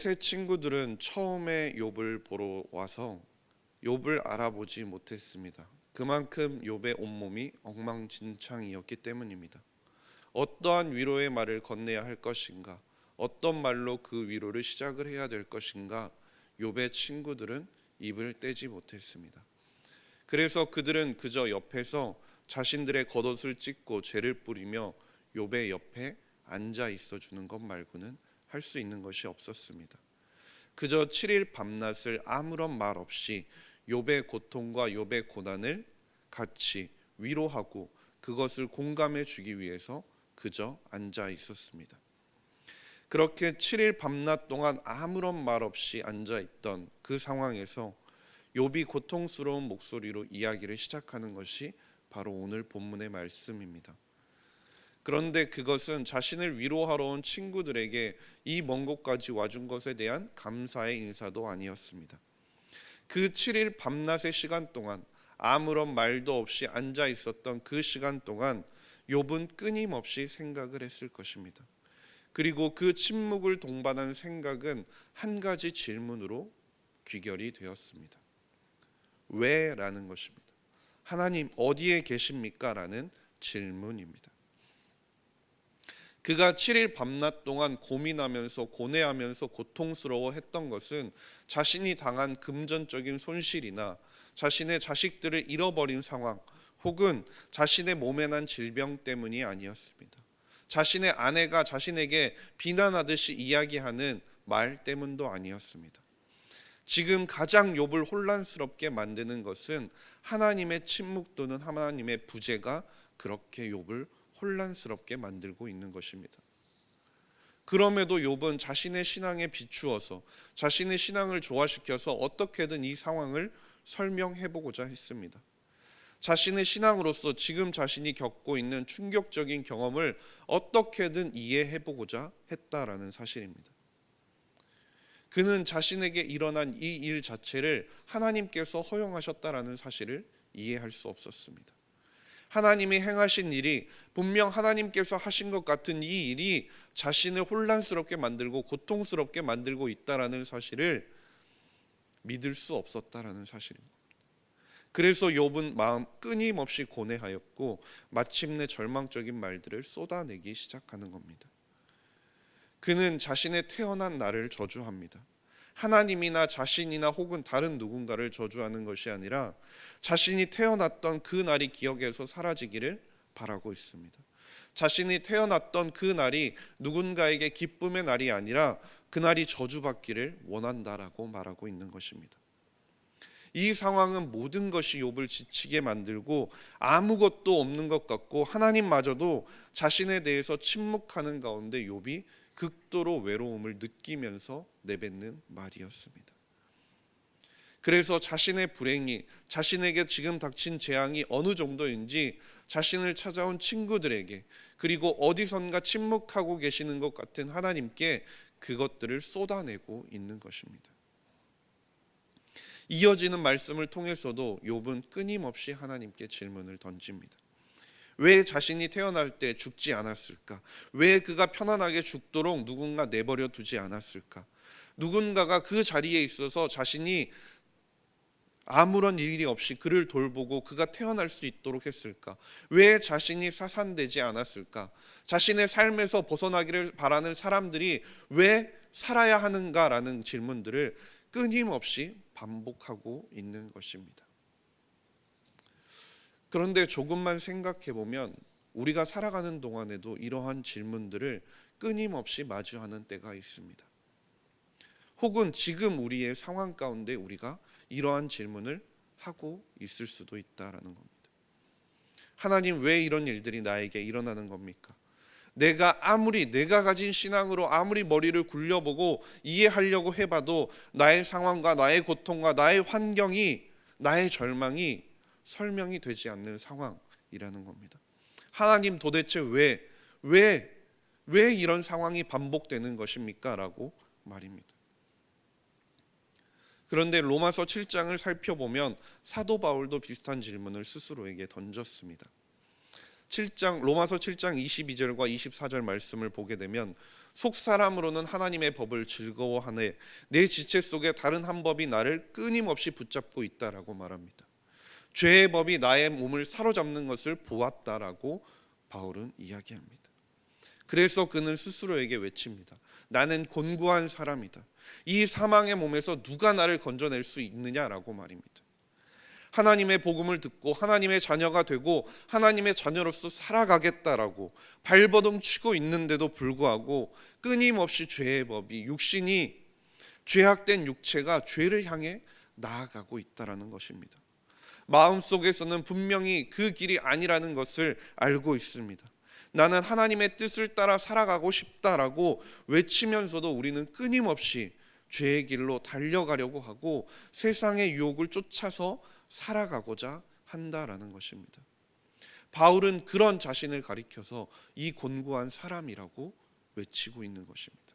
세 친구들은 처음에 욥을 보러 와서 욥을 알아보지 못했습니다. 그만큼 욥의 온몸이 엉망진창이었기 때문입니다. 어떠한 위로의 말을 건네야 할 것인가, 어떤 말로 그 위로를 시작을 해야 될 것인가, 욥의 친구들은 입을 떼지 못했습니다. 그래서 그들은 그저 옆에서 자신들의 겉옷을 찢고 죄를 뿌리며 욥의 옆에 앉아 있어 주는 것 말고는 할 수 있는 것이 없었습니다. 그저 7일 밤낮을 아무런 말 없이 욥의 고통과 욥의 고난을 같이 위로하고 그것을 공감해 주기 위해서 그저 앉아 있었습니다. 그렇게 7일 밤낮 동안 아무런 말 없이 앉아 있던 그 상황에서 욥이 고통스러운 목소리로 이야기를 시작하는 것이 바로 오늘 본문의 말씀입니다. 그런데 그것은 자신을 위로하러 온 친구들에게 이 먼 곳까지 와준 것에 대한 감사의 인사도 아니었습니다. 그 7일 밤낮의 시간 동안 아무런 말도 없이 앉아 있었던 그 시간 동안 욥은 끊임없이 생각을 했을 것입니다. 그리고 그 침묵을 동반한 생각은 한 가지 질문으로 귀결이 되었습니다. 왜? 라는 것입니다. 하나님 어디에 계십니까? 라는 질문입니다. 그가 7일 밤낮 동안 고민하면서 고뇌하면서 고통스러워했던 것은 자신이 당한 금전적인 손실이나 자신의 자식들을 잃어버린 상황, 혹은 자신의 몸에 난 질병 때문이 아니었습니다. 자신의 아내가 자신에게 비난하듯이 이야기하는 말 때문도 아니었습니다. 지금 가장 욥을 혼란스럽게 만드는 것은 하나님의 침묵 또는 하나님의 부재가 그렇게 욥을 혼란스럽게 만들고 있는 것입니다. 그럼에도 욥은 자신의 신앙에 비추어서 자신의 신앙을 조화시켜서 어떻게든 이 상황을 설명해 보고자 했습니다. 자신의 신앙으로서 지금 자신이 겪고 있는 충격적인 경험을 어떻게든 이해해 보고자 했다라는 사실입니다. 그는 자신에게 일어난 이 일 자체를 하나님께서 허용하셨다라는 사실을 이해할 수 없었습니다. 하나님이 행하신 일이 분명 하나님께서 하신 것 같은 이 일이 자신을 혼란스럽게 만들고 고통스럽게 만들고 있다라는 사실을 믿을 수 없었다라는 사실입니다. 그래서 욥은 마음 끊임없이 고뇌하였고 마침내 절망적인 말들을 쏟아내기 시작하는 겁니다. 그는 자신의 태어난 날을 저주합니다. 하나님이나 자신이나 혹은 다른 누군가를 저주하는 것이 아니라 자신이 태어났던 그 날이 기억에서 사라지기를 바라고 있습니다. 자신이 태어났던 그 날이 누군가에게 기쁨의 날이 아니라 그날이 저주받기를 원한다라고 말하고 있는 것입니다. 이 상황은 모든 것이 욥을 지치게 만들고 아무것도 없는 것 같고 하나님마저도 자신에 대해서 침묵하는 가운데 욥이 극도로 외로움을 느끼면서 내뱉는 말이었습니다. 그래서 자신의 불행이, 자신에게 지금 닥친 재앙이 어느 정도인지 자신을 찾아온 친구들에게, 그리고 어디선가 침묵하고 계시는 것 같은 하나님께 그것들을 쏟아내고 있는 것입니다. 이어지는 말씀을 통해서도 욥은 끊임없이 하나님께 질문을 던집니다. 왜 자신이 태어날 때 죽지 않았을까? 왜 그가 편안하게 죽도록 누군가 내버려 두지 않았을까? 누군가가 그 자리에 있어서 자신이 아무런 일이 없이 그를 돌보고 그가 태어날 수 있도록 했을까? 왜 자신이 사산되지 않았을까? 자신의 삶에서 벗어나기를 바라는 사람들이 왜 살아야 하는가라는 질문들을 끊임없이 반복하고 있는 것입니다. 그런데 조금만 생각해 보면 우리가 살아가는 동안에도 이러한 질문들을 끊임없이 마주하는 때가 있습니다. 혹은 지금 우리의 상황 가운데 우리가 이러한 질문을 하고 있을 수도 있다라는 겁니다. 하나님, 왜 이런 일들이 나에게 일어나는 겁니까? 내가 가진 신앙으로 아무리 머리를 굴려보고 이해하려고 해봐도 나의 상황과 나의 고통과 나의 환경이, 나의 절망이 설명이 되지 않는 상황이라는 겁니다. 하나님, 도대체 왜 이런 상황이 반복되는 것입니까? 라고 말입니다. 그런데 로마서 7장을 살펴보면 사도 바울도 비슷한 질문을 스스로에게 던졌습니다. 로마서 7장 22절과 24절 말씀을 보게 되면 속 사람으로는 하나님의 법을 즐거워하네 내 지체 속에 다른 한 법이 나를 끊임없이 붙잡고 있다라고 말합니다. 죄의 법이 나의 몸을 사로잡는 것을 보았다라고 바울은 이야기합니다. 그래서 그는 스스로에게 외칩니다. 나는 곤고한 사람이다. 이 사망의 몸에서 누가 나를 건져낼 수 있느냐라고 말입니다. 하나님의 복음을 듣고 하나님의 자녀가 되고 하나님의 자녀로서 살아가겠다라고 발버둥 치고 있는데도 불구하고 끊임없이 죄의 법이 육신이 죄악된 육체가 죄를 향해 나아가고 있다라는 것입니다. 마음속에서는 분명히 그 길이 아니라는 것을 알고 있습니다. 나는 하나님의 뜻을 따라 살아가고 싶다라고 외치면서도 우리는 끊임없이 죄의 길로 달려가려고 하고 세상의 유혹을 쫓아서 살아가고자 한다라는 것입니다. 바울은 그런 자신을 가리켜서 이 곤고한 사람이라고 외치고 있는 것입니다.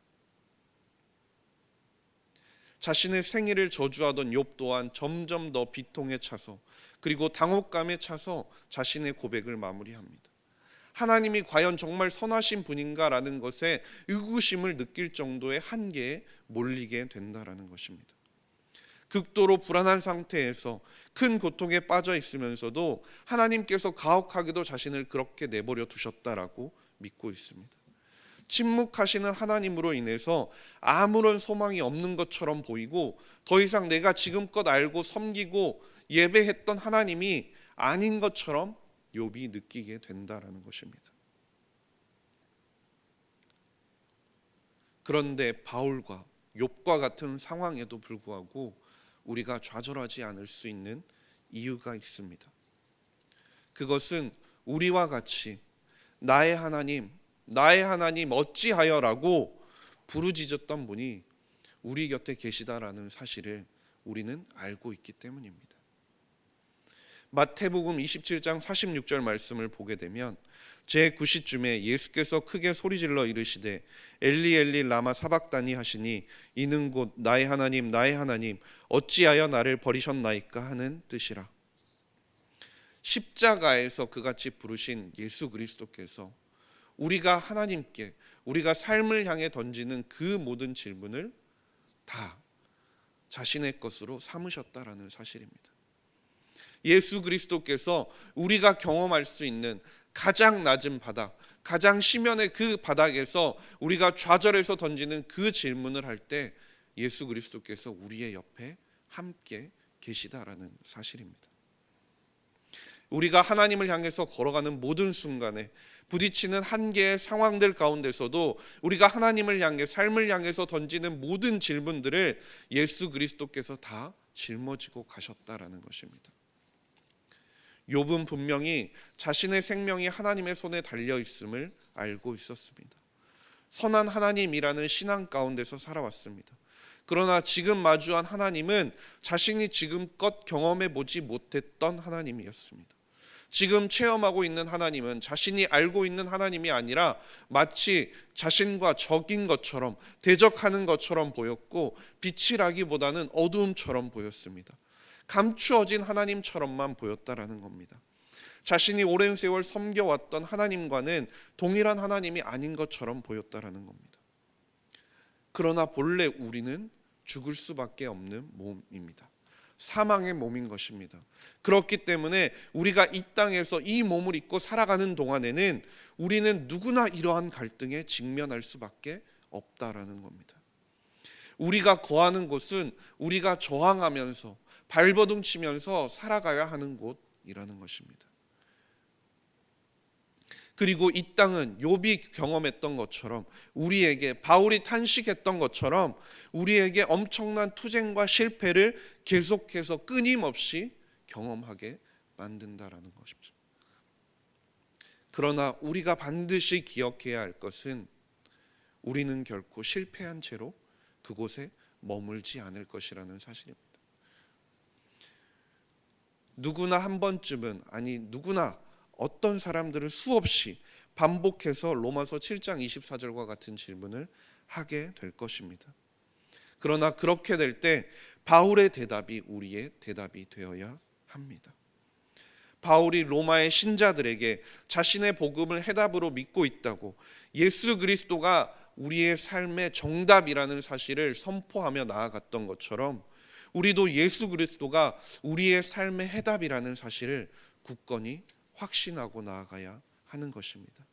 자신의 생애를 저주하던 욥 또한 점점 더 비통에 차서 그리고 당혹감에 차서 자신의 고백을 마무리합니다. 하나님이 과연 정말 선하신 분인가라는 것에 의구심을 느낄 정도의 한계에 몰리게 된다라는 것입니다. 극도로 불안한 상태에서 큰 고통에 빠져 있으면서도 하나님께서 가혹하게도 자신을 그렇게 내버려 두셨다라고 믿고 있습니다. 침묵하시는 하나님으로 인해서 아무런 소망이 없는 것처럼 보이고 더 이상 내가 지금껏 알고 섬기고 예배했던 하나님이 아닌 것처럼 욥이 느끼게 된다라는 것입니다. 그런데 바울과 욥과 같은 상황에도 불구하고 우리가 좌절하지 않을 수 있는 이유가 있습니다. 그것은 우리와 같이 나의 하나님 어찌하여라고 부르짖었던 분이 우리 곁에 계시다라는 사실을 우리는 알고 있기 때문입니다. 마태복음 27장 46절 말씀을 보게 되면 제9시쯤에 예수께서 크게 소리질러 이르시되 엘리 엘리 라마 사박다니 하시니 이는 곧 나의 하나님 어찌하여 나를 버리셨나이까 하는 뜻이라. 십자가에서 그같이 부르신 예수 그리스도께서 우리가 하나님께 우리가 삶을 향해 던지는 그 모든 질문을 다 자신의 것으로 삼으셨다라는 사실입니다. 예수 그리스도께서 우리가 경험할 수 있는 가장 낮은 바닥, 가장 심연의 그 바닥에서 우리가 좌절해서 던지는 그 질문을 할 때 예수 그리스도께서 우리의 옆에 함께 계시다라는 사실입니다. 우리가 하나님을 향해서 걸어가는 모든 순간에 부딪히는 한계의 상황들 가운데서도 우리가 하나님을 향해 삶을 향해서 던지는 모든 질문들을 예수 그리스도께서 다 짊어지고 가셨다라는 것입니다. 욥은 분명히 자신의 생명이 하나님의 손에 달려 있음을 알고 있었습니다. 선한 하나님이라는 신앙 가운데서 살아왔습니다. 그러나 지금 마주한 하나님은 자신이 지금껏 경험해 보지 못했던 하나님이었습니다. 지금 체험하고 있는 하나님은 자신이 알고 있는 하나님이 아니라 마치 자신과 적인 것처럼 대적하는 것처럼 보였고 빛이라기보다는 어두움처럼 보였습니다. 감추어진 하나님처럼만 보였다라는 겁니다. 자신이 오랜 세월 섬겨왔던 하나님과는 동일한 하나님이 아닌 것처럼 보였다라는 겁니다. 그러나 본래 우리는 죽을 수밖에 없는 몸입니다. 사망의 몸인 것입니다. 그렇기 때문에 우리가 이 땅에서 이 몸을 입고 살아가는 동안에는 우리는 누구나 이러한 갈등에 직면할 수밖에 없다라는 겁니다. 우리가 거하는 곳은 우리가 저항하면서 발버둥 치면서 살아가야 하는 곳이라는 것입니다. 그리고 이 땅은 욥이 경험했던 것처럼 우리에게 바울이 탄식했던 것처럼 우리에게 엄청난 투쟁과 실패를 계속해서 끊임없이 경험하게 만든다라는 것입니다. 그러나 우리가 반드시 기억해야 할 것은 우리는 결코 실패한 채로 그곳에 머물지 않을 것이라는 사실입니다. 누구나 한 번쯤은 누구나 어떤 사람들은 수없이 반복해서 로마서 7장 24절과 같은 질문을 하게 될 것입니다. 그러나 그렇게 될 때 바울의 대답이 우리의 대답이 되어야 합니다. 바울이 로마의 신자들에게 자신의 복음을 해답으로 믿고 있다고, 예수 그리스도가 우리의 삶의 정답이라는 사실을 선포하며 나아갔던 것처럼 우리도 예수 그리스도가 우리의 삶의 해답이라는 사실을 굳건히 확신하고 나아가야 하는 것입니다.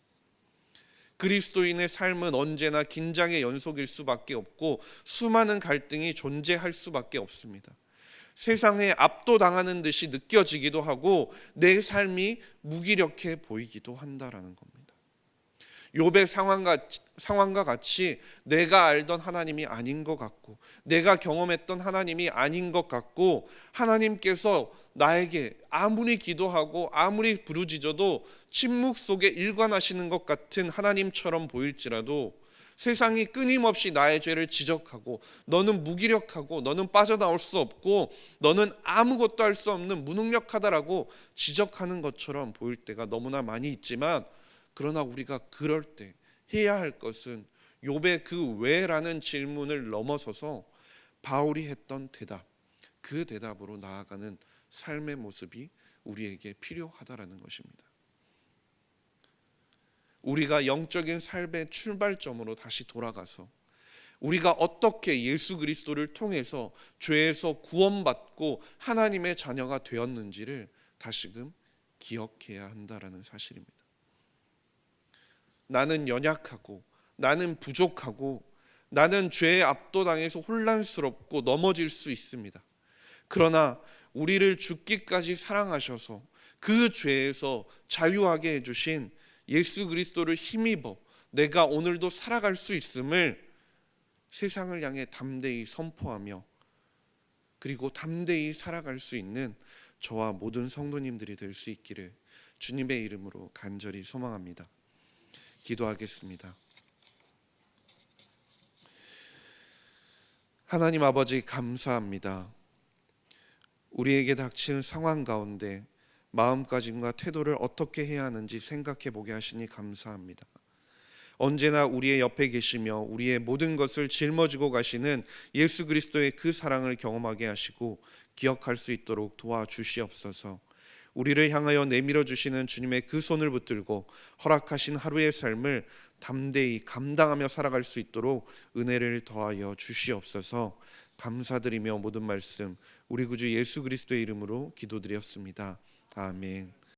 그리스도인의 삶은 언제나 긴장의 연속일 수밖에 없고 수많은 갈등이 존재할 수밖에 없습니다. 세상에 압도당하는 듯이 느껴지기도 하고 내 삶이 무기력해 보이기도 한다라는 겁니다. 욥의 상황과 같이 내가 알던 하나님이 아닌 것 같고 내가 경험했던 하나님이 아닌 것 같고 하나님께서 나에게 아무리 기도하고 아무리 부르짖어도 침묵 속에 일관하시는 것 같은 하나님처럼 보일지라도 세상이 끊임없이 나의 죄를 지적하고 너는 무기력하고 너는 빠져나올 수 없고 너는 아무것도 할 수 없는 무능력하다라고 지적하는 것처럼 보일 때가 너무나 많이 있지만, 그러나 우리가 그럴 때 해야 할 것은 욥의 그 왜라는 질문을 넘어서서 바울이 했던 대답, 그 대답으로 나아가는 삶의 모습이 우리에게 필요하다라는 것입니다. 우리가 영적인 삶의 출발점으로 다시 돌아가서 우리가 어떻게 예수 그리스도를 통해서 죄에서 구원받고 하나님의 자녀가 되었는지를 다시금 기억해야 한다라는 사실입니다. 나는 연약하고 나는 부족하고 나는 죄에 압도당해서 혼란스럽고 넘어질 수 있습니다. 그러나 우리를 죽기까지 사랑하셔서 그 죄에서 자유하게 해주신 예수 그리스도를 힘입어 내가 오늘도 살아갈 수 있음을 세상을 향해 담대히 선포하며 그리고 담대히 살아갈 수 있는 저와 모든 성도님들이 될 수 있기를 주님의 이름으로 간절히 소망합니다. 기도하겠습니다. 하나님 아버지, 감사합니다. 우리에게 닥치는 상황 가운데 마음가짐과 태도를 어떻게 해야 하는지 생각해 보게 하시니 감사합니다. 언제나 우리의 옆에 계시며 우리의 모든 것을 짊어지고 가시는 예수 그리스도의 그 사랑을 경험하게 하시고 기억할 수 있도록 도와주시옵소서. 우리를 향하여 내밀어 주시는 주님의 그 손을 붙들고 허락하신 하루의 삶을 담대히 감당하며 살아갈 수 있도록 은혜를 더하여 주시옵소서. 감사드리며 모든 말씀 우리 구주 예수 그리스도의 이름으로 기도드렸습니다. 아멘.